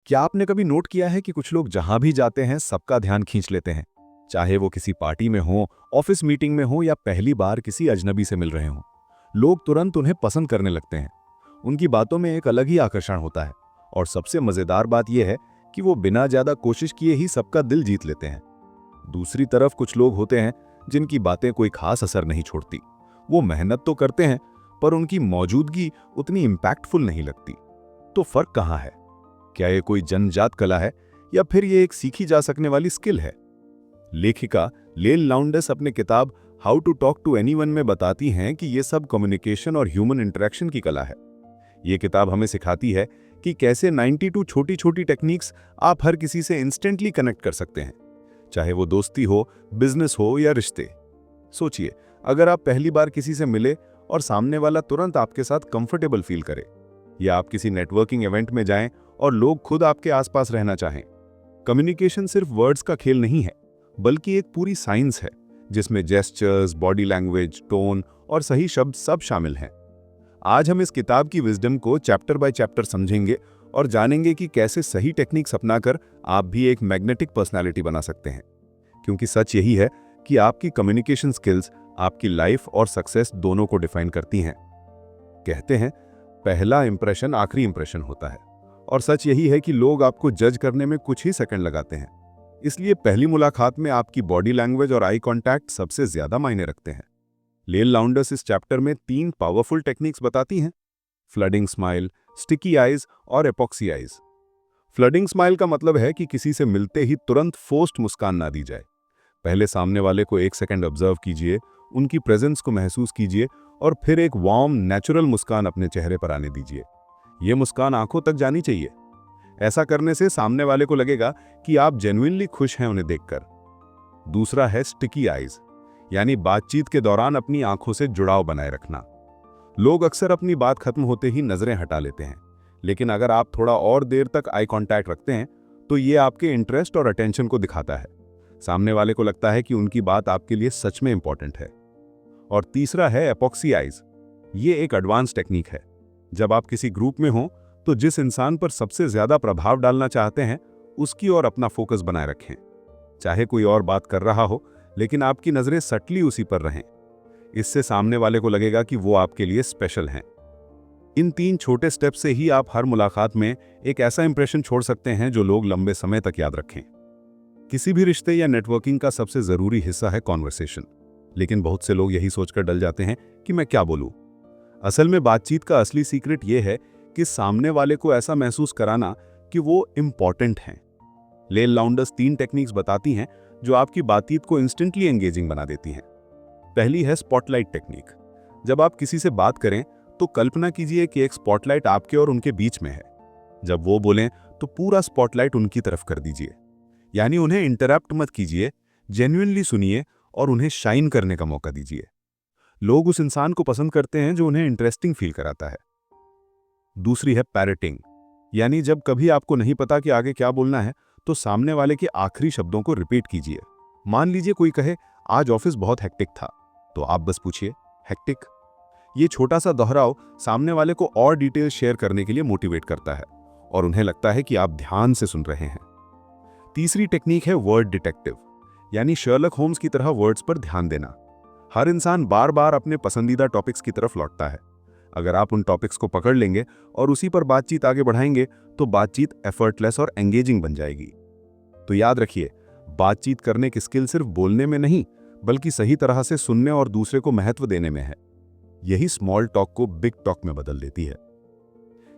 क्या आपने कभी नोट किया है कि कुछ लोग जहां भी जाते हैं सबका ध्यान खींच लेते हैं? चाहे वो किसी पार्टी में हो, ऑफिस मीटिंग में हो या पहली बार किसी अजनबी से मिल रहे हों, लोग तुरंत उन्हें पसंद करने लगते हैं। उनकी बातों में एक अलग ही आकर्षण होता है। और सबसे मजेदार बात यह है कि वो बिना ज्यादा कोशिश किए ही सबका दिल जीत लेते हैं। दूसरी तरफ कुछ लोग होते हैं जिनकी बातें कोई खास असर नहीं छोड़ती। वो मेहनत तो करते हैं, पर उनकी मौजूदगी उतनी इम्पैक्टफुल नहीं लगती। तो फर्क कहाँ है? क्या ये कोई जन्मजात कला है या फिर ये एक सीखी जा सकने वाली स्किल है? लेखिका लेल लाउंडस अपने किताब how to talk to anyone में बताती हैं कि ये सब कम्युनिकेशन और ह्यूमन इंटरेक्शन की कला है। ये किताब हमें सिखाती है कि कैसे 92 छोटी छोटी टेक्निक्स आप हर किसी से इंस्टेंटली कनेक्ट कर सकते हैं, चाहे वो दोस्ती हो, बिजनेस हो या रिश्ते। सोचिए, अगर आप पहली बार किसी से मिले और सामने वाला तुरंत आपके साथ कंफर्टेबल फील करे, या आप किसी नेटवर्किंग इवेंट में जाएं और लोग खुद आपके आसपास रहना चाहें। कम्युनिकेशन सिर्फ वर्ड्स का खेल नहीं है, बल्कि एक पूरी साइंस है जिसमें जेस्चर्स, बॉडी लैंग्वेज, टोन और सही शब्द सब शामिल हैं। आज हम इस किताब की विजडम को चैप्टर बाय चैप्टर समझेंगे और जानेंगे कि कैसे सही टेक्निक्स अपनाकर आप भी एक मैग्नेटिक पर्सनालिटी बना सकते हैं। क्योंकि सच यही है कि आपकी कम्युनिकेशन स्किल्स आपकी लाइफ और सक्सेस दोनों को डिफाइन करती हैं। कहते हैं, पहला इंप्रेशन आखिरी इंप्रेशन होता है, और सच यही है कि लोग आपको जज करने में कुछ ही सेकंड लगाते हैं। इसलिए पहली मुलाकात में आपकी बॉडी लैंग्वेज और आई कांटेक्ट सबसे ज्यादा मायने रखते हैं। लेल लाउंडस इस चैप्टर में 3 पावरफुल टेक्निक्स बताती हैं: फ्लडिंग स्माइल, स्टिकी आईज और एपॉक्सी आईज। फ्लडिंग स्माइल का मतलब है कि किसी से मिलते ही तुरंत फोर्स्ड मुस्कान ना दी जाए। पहले सामने वाले को 1 सेकंड ऑब्जर्व कीजिए, उनकी प्रेजेंस को महसूस कीजिए और फिर एक वार्म नेचुरल मुस्कान अपने चेहरे पर आने दीजिए। यह मुस्कान आंखों तक जानी चाहिए। ऐसा करने से सामने वाले को लगेगा कि आप जेन्युइनली खुश हैं उन्हें देखकर। दूसरा है स्टिकी आईज, यानी बातचीत के दौरान अपनी आंखों से जुड़ाव बनाए रखना। लोग अक्सर अपनी बात खत्म होते ही नजरें हटा लेते हैं, लेकिन अगर आप थोड़ा और देर तक आई कांटेक्ट रखते हैं तो ये आपके इंटरेस्ट और अटेंशन को दिखाता है। सामने वाले को लगता है कि उनकी बात आपके लिए सच में इंपॉर्टेंट है। और तीसरा है एपॉक्सी आईज। ये एक एडवांस टेक्निक है। जब आप किसी ग्रुप में हो तो जिस इंसान पर सबसे ज्यादा प्रभाव डालना चाहते हैं उसकी ओर अपना फोकस बनाए रखें। चाहे कोई और बात कर रहा हो, लेकिन आपकी नजरें सटली उसी पर रहें। इससे सामने वाले को लगेगा कि वो आपके लिए स्पेशल हैं। इन 3 छोटे स्टेप से ही आप हर मुलाकात में एक ऐसा इंप्रेशन छोड़ सकते हैं जो लोग लंबे समय तक याद रखें। किसी भी रिश्ते या नेटवर्किंग का सबसे जरूरी हिस्सा है कॉन्वर्सेशन, लेकिन बहुत से लोग यही सोचकर डल जाते हैं कि मैं क्या बोलूं। असल में बातचीत का असली सीक्रेट यह है कि सामने वाले को ऐसा महसूस कराना कि वो इंपॉर्टेंट हैं। लेल लाउंडस 3 टेक्निक्स बताती हैं जो आपकी बातचीत को इंस्टेंटली एंगेजिंग बना देती हैं। पहली है स्पॉटलाइट टेक्निक। जब आप किसी से बात करें तो कल्पना कीजिए कि एक स्पॉटलाइट आपके और उनके बीच में है। जब वो बोलें तो पूरा स्पॉटलाइट उनकी तरफ कर दीजिए, यानी उन्हें इंटरप्ट मत कीजिए, जेन्युइनली सुनिए और उन्हें शाइन करने का मौका दीजिए। लोग उस इंसान को पसंद करते हैं जो उन्हें इंटरेस्टिंग फील कराता है। दूसरी है पैरेटिंग, यानी जब कभी आपको नहीं पता कि आगे क्या बोलना है तो सामने वाले के आखिरी शब्दों को रिपीट कीजिए। मान लीजिए कोई कहे, आज ऑफिस बहुत हेक्टिक था, तो आप बस पूछिए, हेक्टिक? ये छोटा सा दोहराव सामने वाले को और डिटेल शेयर करने के लिए मोटिवेट करता है और उन्हें लगता है कि आप ध्यान से सुन रहे हैं। तीसरी टेक्निक है वर्ड डिटेक्टिव, यानी शर्लक होम्स की तरह वर्ड्स पर ध्यान देना। हर इंसान बार बार अपने पसंदीदा टॉपिक्स की तरफ लौटता है। अगर आप उन टॉपिक्स को पकड़ लेंगे और उसी पर बातचीत आगे बढ़ाएंगे तो बातचीत एफर्टलेस और एंगेजिंग बन जाएगी। तो याद रखिए, बातचीत करने की स्किल सिर्फ बोलने में नहीं, बल्कि सही तरह से सुनने और दूसरे को महत्व देने में है। यही स्मॉल टॉक को बिग टॉक में बदल देती है।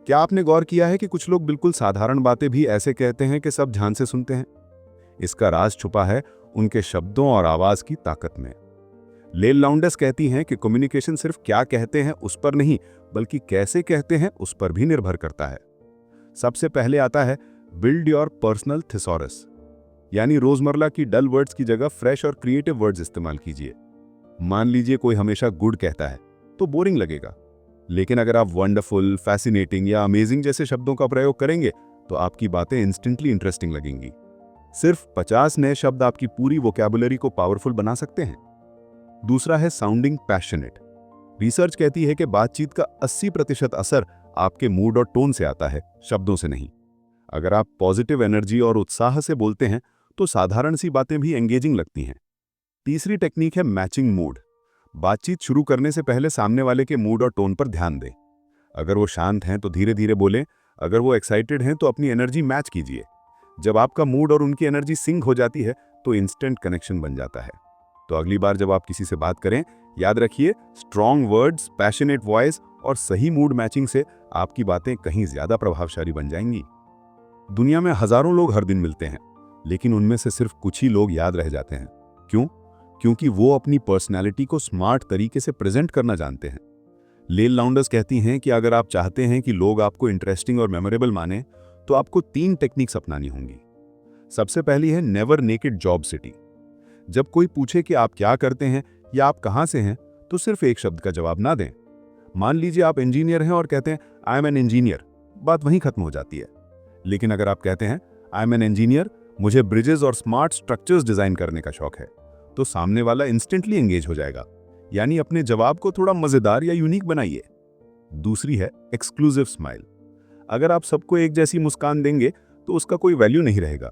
क्या आपने गौर किया है कि कुछ लोग बिल्कुल साधारण बातें भी ऐसे कहते हैं कि सब ध्यान से सुनते हैं? इसका राज छुपा है उनके शब्दों और आवाज की ताकत में। लेल लाउंडस कहती हैं कि कम्युनिकेशन सिर्फ क्या कहते हैं उस पर नहीं, बल्कि कैसे कहते हैं उस पर भी निर्भर करता है। सबसे पहले आता है बिल्ड योर पर्सनल थिसॉरस, यानी रोजमर्रा की डल वर्ड्स की जगह फ्रेश और क्रिएटिव वर्ड्स इस्तेमाल कीजिए। मान लीजिए कोई हमेशा गुड कहता है तो बोरिंग लगेगा, लेकिन अगर आप वंडरफुल, फैसिनेटिंग या अमेजिंग जैसे शब्दों का प्रयोग करेंगे तो आपकी बातें इंस्टेंटली इंटरेस्टिंग लगेंगी। सिर्फ 50 नए शब्द आपकी पूरी वोकैबुलरी को पावरफुल बना सकते हैं। दूसरा है साउंडिंग पैशनेट। रिसर्च कहती है कि बातचीत का 80% असर आपके मूड और टोन से आता है, शब्दों से नहीं। अगर आप पॉजिटिव एनर्जी और उत्साह से बोलते हैं तो साधारण सी बातें भी एंगेजिंग लगती हैं। तीसरी टेक्निक है मैचिंग मूड। बातचीत शुरू करने से पहले सामने वाले के मूड और टोन पर ध्यान दें। अगर वो शांत हैं तो धीरे धीरे बोलें, अगर वो एक्साइटेड हैं तो अपनी एनर्जी मैच कीजिए। जब आपका मूड और उनकी एनर्जी सिंक हो जाती है तो इंस्टेंट कनेक्शन बन जाता है। तो अगली बार जब आप किसी से बात करें, याद रखिए स्ट्रॉन्ग वर्ड्स, पैशनेट वॉइस और सही मूड मैचिंग से आपकी बातें कहीं ज्यादा प्रभावशाली बन जाएंगी। दुनिया में हजारों लोग हर दिन मिलते हैं, लेकिन उनमें से सिर्फ कुछ ही लोग याद रह जाते हैं। क्यों? क्योंकि वो अपनी पर्सनैलिटी को स्मार्ट तरीके से प्रेजेंट करना जानते हैं। लेल लाउंडर्स कहती हैं कि अगर आप चाहते हैं कि लोग आपको इंटरेस्टिंग और मेमोरेबल माने तो आपको 3 टेक्निक्स अपनानी होंगी। सबसे पहली है नेवर नेकेड जॉब सिटी। जब कोई पूछे कि आप क्या करते हैं या आप कहां से हैं, तो सिर्फ एक शब्द का जवाब ना दें। मान लीजिए आप इंजीनियर हैं और कहते हैं आई एम एन इंजीनियर, बात वहीं खत्म हो जाती है। लेकिन अगर आप कहते हैं आई एम एन इंजीनियर, मुझे ब्रिजेस और स्मार्ट स्ट्रक्चर्स डिजाइन करने का शौक है, तो सामने वाला इंस्टेंटली एंगेज हो जाएगा। यानी अपने जवाब को थोड़ा मजेदार या यूनिक बनाइए। दूसरी है एक्सक्लूसिव स्माइल। अगर आप सबको एक जैसी मुस्कान देंगे तो उसका कोई वैल्यू नहीं रहेगा।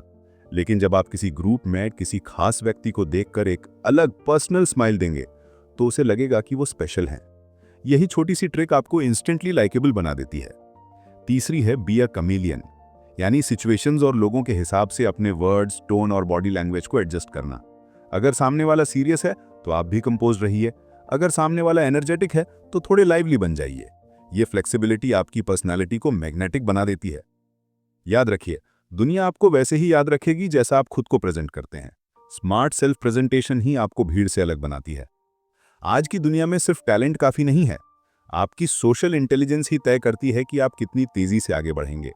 लेकिन जब आप किसी ग्रुप में किसी खास व्यक्ति को देखकर एक अलग पर्सनल स्माइल देंगे तो उसे लगेगा कि वो स्पेशल है। यही छोटी सी ट्रिक आपको इंस्टेंटली लाइकेबल बना देती है। तीसरी है बी अ कमेलियन, यानी सिचुएशंस और लोगों के हिसाब से अपने वर्ड्स, टोन और बॉडी लैंग्वेज को एडजस्ट करना। अगर सामने वाला सीरियस है तो आप भी कंपोज रहिए, अगर सामने वाला एनर्जेटिक है तो थोड़े लाइवली बन जाइए। ये फ्लेक्सिबिलिटी आपकी पर्सनालिटी को मैग्नेटिक बना देती है। याद रखिए, दुनिया आपको वैसे ही याद रखेगी जैसा आप खुद को प्रेजेंट करते हैं। स्मार्ट सेल्फ प्रेजेंटेशन ही आपको भीड़ से अलग बनाती है। आज की दुनिया में सिर्फ टैलेंट काफी नहीं है, आपकी सोशल इंटेलिजेंस ही तय करती है कि आप कितनी तेजी से आगे बढ़ेंगे।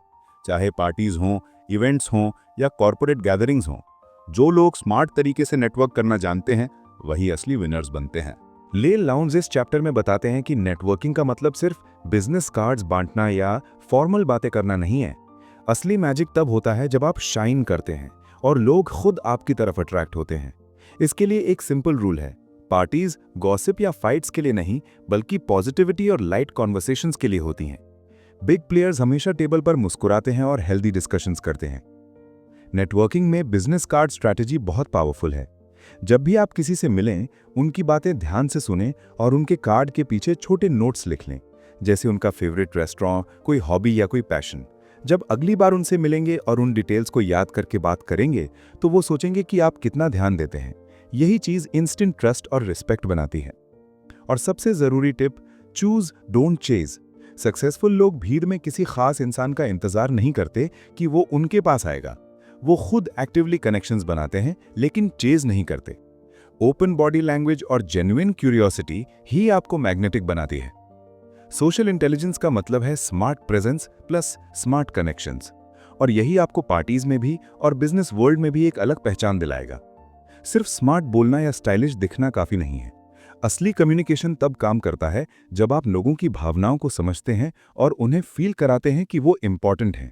चाहे पार्टीज हों, इवेंट्स हों या कॉर्पोरेट गैदरिंग्स हों, जो लोग स्मार्ट तरीके से नेटवर्क करना जानते हैं वही असली विनर्स बनते हैं। लेल लाउंज इस चैप्टर में बताते हैं कि नेटवर्किंग का मतलब सिर्फ बिजनेस कार्ड्स बांटना या फॉर्मल बातें करना नहीं है। असली मैजिक तब होता है जब आप शाइन करते हैं और लोग खुद आपकी तरफ अट्रैक्ट होते हैं। इसके लिए एक सिंपल रूल है, पार्टीज गॉसिप या फाइट्स के लिए नहीं, बल्कि पॉजिटिविटी और लाइट कॉन्वर्सेशंस के लिए होती हैं। बिग प्लेयर्स हमेशा टेबल पर मुस्कुराते हैं और हेल्दी डिस्कशंस करते हैं। नेटवर्किंग में बिजनेस कार्ड स्ट्रैटेजी बहुत पावरफुल है। जब भी आप किसी से मिलें, उनकी बातें ध्यान से सुनें और उनके कार्ड के पीछे छोटे नोट्स लिख लें, जैसे उनका फेवरेट रेस्टोरेंट, कोई हॉबी या कोई पैशन। जब अगली बार उनसे मिलेंगे और उन डिटेल्स को याद करके बात करेंगे तो वो सोचेंगे कि आप कितना ध्यान देते हैं। यही चीज इंस्टेंट ट्रस्ट और रिस्पेक्ट बनाती है। और सबसे जरूरी tip, choose don't chase. Successful लोग भीड़ में किसी खास इंसान का इंतजार नहीं करते कि वो उनके पास आएगा। वो खुद एक्टिवली कनेक्शंस बनाते हैं, लेकिन चेज नहीं करते। ओपन बॉडी लैंग्वेज और जेन्युइन क्यूरियोसिटी ही आपको मैग्नेटिक बनाती है। सोशल इंटेलिजेंस का मतलब है smart presence plus smart connections, और यही आपको पार्टीज में भी और बिजनेस वर्ल्ड में भी एक अलग पहचान दिलाएगा। सिर्फ स्मार्ट बोलना या स्टाइलिश दिखना काफी नहीं है। असली कम्युनिकेशन तब काम करता है जब आप लोगों की भावनाओं को समझते हैं और उन्हें फील कराते हैं कि वो इंपॉर्टेंट हैं।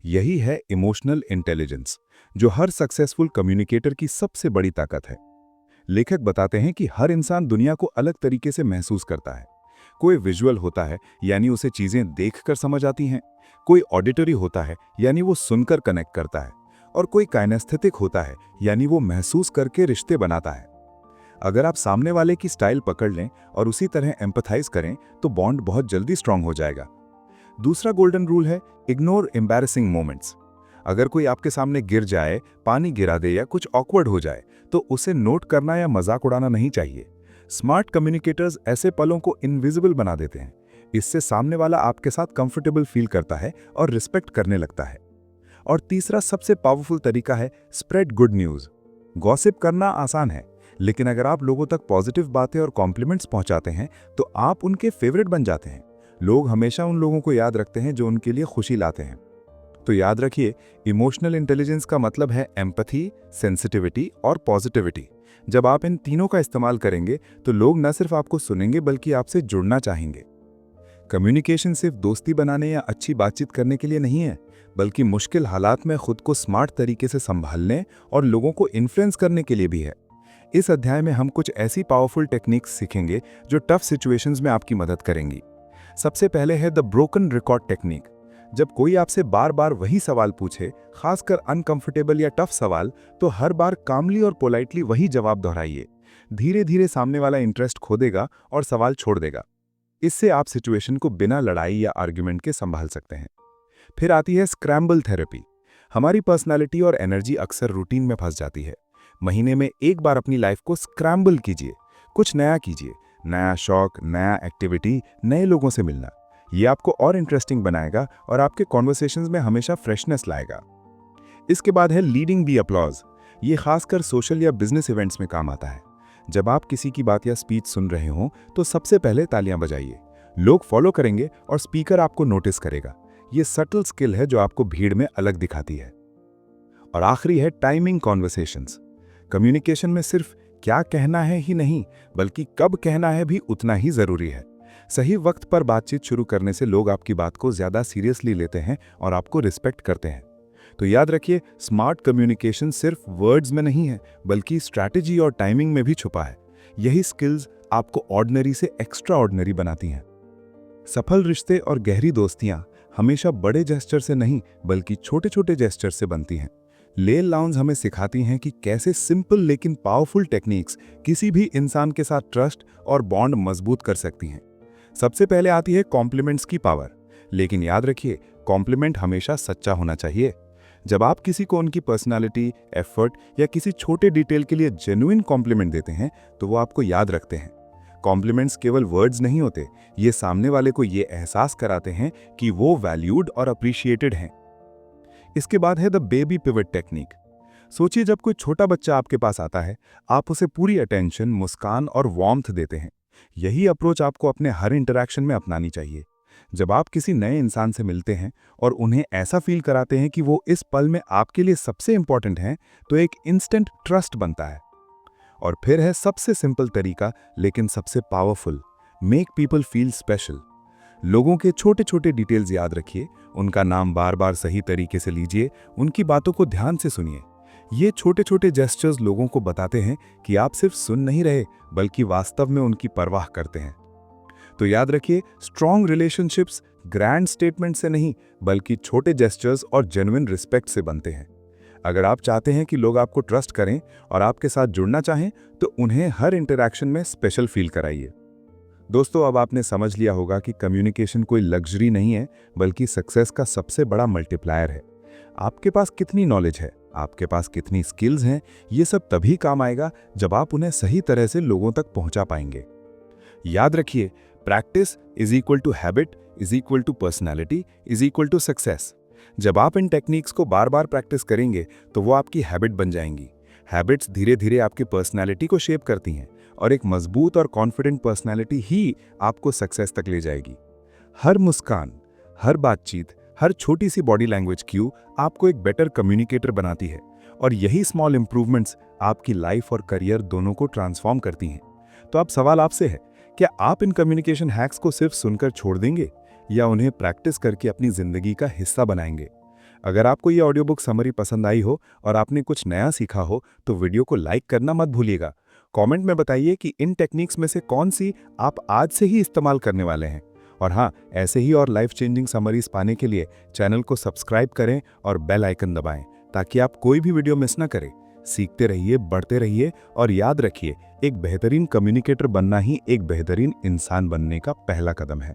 यही है इमोशनल इंटेलिजेंस, जो हर सक्सेसफुल कम्युनिकेटर की सबसे बड़ी ताकत है। लेखक बताते हैं कि हर इंसान दुनिया को अलग तरीके से महसूस करता है। कोई विजुअल होता है, यानी उसे चीजें देखकर समझ आती हैं। कोई ऑडिटरी होता है, यानी वो सुनकर कनेक्ट करता है। और कोई काइनेस्थेटिक होता है, यानी वो महसूस करके रिश्ते बनाता है। अगर आप सामने वाले की स्टाइल पकड़ लें और उसी तरह एम्पैथाइज करें तो बॉन्ड बहुत जल्दी स्ट्रांग हो जाएगा। दूसरा गोल्डन रूल है इग्नोर एम्बैरेसिंग मोमेंट्स। अगर कोई आपके सामने गिर जाए, पानी गिरा दे या कुछ ऑकवर्ड हो जाए तो उसे नोट करना या मजाक उड़ाना नहीं चाहिए। स्मार्ट कम्युनिकेटर्स ऐसे पलों को इनविजिबल बना देते हैं। इससे सामने वाला आपके साथ कंफर्टेबल फील करता है और रिस्पेक्ट करने लगता है। और तीसरा सबसे पावरफुल तरीका है स्प्रेड गुड न्यूज। गॉसिप करना आसान है, लेकिन अगर आप लोगों तक पॉजिटिव बातें और कॉम्प्लीमेंट्स पहुंचाते हैं तो आप उनके फेवरेट बन जाते हैं। लोग हमेशा उन लोगों को याद रखते हैं जो उनके लिए खुशी लाते हैं। तो याद रखिए, इमोशनल इंटेलिजेंस का मतलब है एम्पैथी, सेंसिटिविटी और पॉजिटिविटी। जब आप इन तीनों का इस्तेमाल करेंगे तो लोग न सिर्फ आपको सुनेंगे बल्कि आपसे जुड़ना चाहेंगे। कम्युनिकेशन सिर्फ दोस्ती बनाने या अच्छी बातचीत करने के लिए नहीं है, बल्कि मुश्किल हालात में खुद को स्मार्ट तरीके से संभालने और लोगों को इन्फ्लुएंस करने के लिए भी है। इस अध्याय में हम कुछ ऐसी पावरफुल टेक्निक्स सीखेंगे जो टफ सिचुएशंस में आपकी मदद करेंगे। सबसे पहले है द ब्रोकन रिकॉर्ड टेक्निक। जब कोई आपसे बार बार वही सवाल पूछे, खासकर अनकंफर्टेबल या टफ सवाल, तो हर बार कामली और पोलाइटली वही जवाब दोहराइए। धीरे धीरे सामने वाला इंटरेस्ट खो देगा और सवाल छोड़ देगा। इससे आप सिचुएशन को बिना लड़ाई या आर्ग्यूमेंट के संभाल सकते हैं। फिर आती है स्क्रैम्बल थेरेपी। हमारी पर्सनालिटी और एनर्जी अक्सर रूटीन में फंस जाती है। महीने में एक बार अपनी लाइफ को स्क्रैम्बल कीजिए, कुछ नया कीजिए। नया शौक, नया एक्टिविटी, नए लोगों से मिलना। ये आपको और इंटरेस्टिंग बनाएगा और आपके कॉन्वर्सेशंस में हमेशा फ्रेशनेस लाएगा। इसके बाद है लीडिंग दी अपलॉज। ये खासकर सोशल या बिजनेस इवेंट्स में काम आता है। जब आप किसी की बात या स्पीच सुन रहे हों तो सबसे पहले तालियां बजाइए। लोग फॉलो करेंगे और स्पीकर आपको नोटिस करेगा। ये सटल स्किल है जो आपको भीड़ में अलग दिखाती है। और आखिरी है टाइमिंग कॉन्वर्सेशंस। कम्युनिकेशन में सिर्फ क्या कहना है ही नहीं, बल्कि कब कहना है भी उतना ही जरूरी है। सही वक्त पर बातचीत शुरू करने से लोग आपकी बात को ज्यादा सीरियसली लेते हैं और आपको रिस्पेक्ट करते हैं। तो याद रखिए, स्मार्ट कम्युनिकेशन सिर्फ वर्ड्स में नहीं है, बल्कि स्ट्रैटेजी और टाइमिंग में भी छुपा है। यही स्किल्स आपको ऑर्डिनरी से एक्स्ट्रा ऑर्डिनरी बनाती हैं। सफल रिश्ते और गहरी दोस्तियां हमेशा बड़े जेस्चर से नहीं, बल्कि छोटे छोटे जेस्चर से बनती हैं। लेल लाउंज हमें सिखाती हैं कि कैसे सिंपल लेकिन पावरफुल टेक्निक्स किसी भी इंसान के साथ ट्रस्ट और बॉन्ड मजबूत कर सकती हैं। सबसे पहले आती है कॉम्प्लीमेंट्स की पावर। लेकिन याद रखिए, कॉम्प्लीमेंट हमेशा सच्चा होना चाहिए। जब आप किसी को उनकी पर्सनालिटी, एफर्ट या किसी छोटे डिटेल के लिए जेन्युइन कॉम्प्लीमेंट देते हैं तो वो आपको याद रखते हैं। कॉम्प्लीमेंट्स केवल वर्ड्स नहीं होते, ये सामने वाले को ये एहसास कराते हैं कि वो वैल्यूड और अप्रिशिएटेड हैं। इसके बाद है द बेबी पिवट टेक्निक। सोचिए, जब कोई छोटा बच्चा आपके पास आता है, आप उसे पूरी अटेंशन, मुस्कान और वार्मथ देते हैं। यही अप्रोच आपको अपने हर इंटरैक्शन में अपनानी चाहिए। जब आप किसी नए इंसान से मिलते हैं और उन्हें ऐसा फील कराते हैं कि वो इस पल में आपके लिए सबसे इंपॉर्टेंट हैं, तो एक इंस्टेंट ट्रस्ट बनता है। और फिर है सबसे सिंपल तरीका लेकिन सबसे powerful, make people feel special. लोगों के छोटे छोटे डिटेल्स याद रखिए, उनका नाम बार बार सही तरीके से लीजिए, उनकी बातों को ध्यान से सुनिए। ये छोटे छोटे जेस्चर्स लोगों को बताते हैं कि आप सिर्फ सुन नहीं रहे, बल्कि वास्तव में उनकी परवाह करते हैं। तो याद रखिए, स्ट्रॉन्ग रिलेशनशिप्स ग्रैंड स्टेटमेंट से नहीं, बल्कि छोटे जेस्चर्स और जेन्युइन रिस्पेक्ट से बनते हैं। अगर आप चाहते हैं कि लोग आपको ट्रस्ट करें और आपके साथ जुड़ना चाहें, तो उन्हें हर इंटरैक्शन में स्पेशल फील कराइए। दोस्तों, अब आपने समझ लिया होगा कि कम्युनिकेशन कोई लग्जरी नहीं है, बल्कि सक्सेस का सबसे बड़ा मल्टीप्लायर है। आपके पास कितनी नॉलेज है, आपके पास कितनी स्किल्स हैं, ये सब तभी काम आएगा जब आप उन्हें सही तरह से लोगों तक पहुंचा पाएंगे। याद रखिए, practice is equal to habit is equal to personality is equal to success. जब आप इन टेक्निक्स को बार बार प्रैक्टिस करेंगे तो वो आपकी हैबिट बन जाएंगी। हैबिट्स धीरे धीरे आपकी पर्सनैलिटी को शेप करती हैं और एक मजबूत और कॉन्फिडेंट पर्सनैलिटी ही आपको सक्सेस तक ले जाएगी। हर मुस्कान, हर बातचीत, हर छोटी सी बॉडी लैंग्वेज क्यू आपको एक बेटर कम्युनिकेटर बनाती है, और यही स्मॉल इंप्रूवमेंट्स आपकी लाइफ और करियर दोनों को ट्रांसफॉर्म करती हैं। तो अब सवाल आपसे है, क्या आप इन कम्युनिकेशन हैक्स को सिर्फ सुनकर छोड़ देंगे या उन्हें प्रैक्टिस करके अपनी जिंदगी का हिस्सा बनाएंगे? अगर आपको ये ऑडियो बुक समरी पसंद आई हो और आपने कुछ नया सीखा हो तो वीडियो को लाइक करना मत भूलिएगा। कमेंट में बताइए कि इन टेक्निक्स में से कौन सी आप आज से ही इस्तेमाल करने वाले हैं। और हाँ, ऐसे ही और लाइफ चेंजिंग समरीज पाने के लिए चैनल को सब्सक्राइब करें और बेल आइकन दबाएं, ताकि आप कोई भी वीडियो मिस ना करें। सीखते रहिए, बढ़ते रहिए, और याद रखिए, एक बेहतरीन कम्युनिकेटर बनना ही एक बेहतरीन इंसान बनने का पहला कदम है।